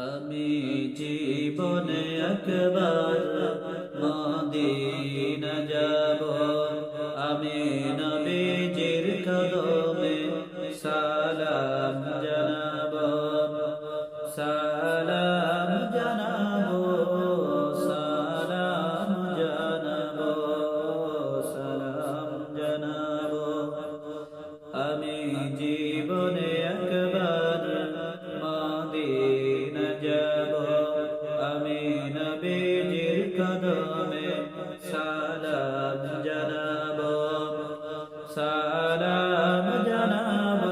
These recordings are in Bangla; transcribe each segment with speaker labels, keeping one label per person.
Speaker 1: আমি জীবনে একবার মদিনা যাব, আমি নবীজির কদমে সালাম জানাব, সালাম জানাব, সালাম জানাব, সালাম জানাব। আমি জীবনে একবার মদিনা যাব, আমি নবীজির কদমে সালাম জানাব, সালাম জানাব,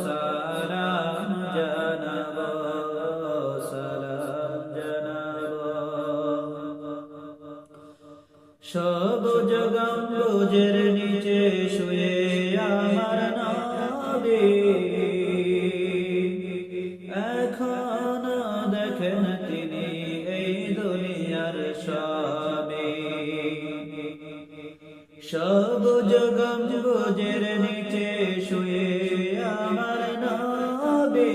Speaker 1: সালাম জানাব, সালাম জানাব। সবুজ গম্বুজের নিচে শুয়ে আমার নবী এখনো দেখেন তিনি এই দুনিয়ার সবে। সবুজ গম্বুজের নিচে শুয়ে আমার নবী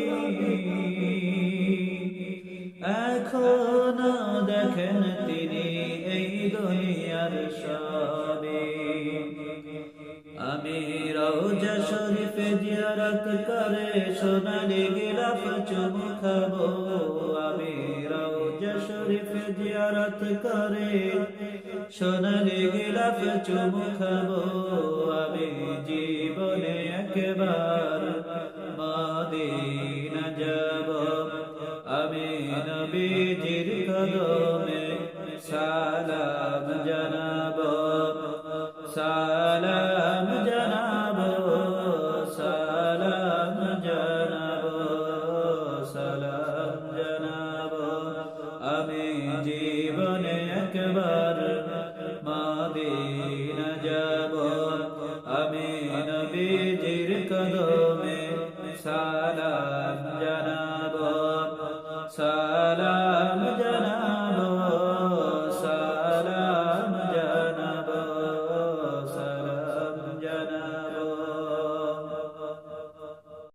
Speaker 1: এখনো দেখেন তিনি এই দুনিয়ার সবে। আমি রওজা শরীফে জিয়ারত করে সোনালি গিলাফ চুমু খাবো, আমি রওজা শরীফে জিয়ারত করে সোনালি গিলাফ চুমু খাবো। আমি জীবনে একবার মদিনা যাব, আমি নবীজির কদমে সালাম জানাব, সালাম জানাব, সালাম জানাব, সালাম জানাব। আমি জীবনে একবার মদিনা যাব, আমি নবীজির কদমে সালাম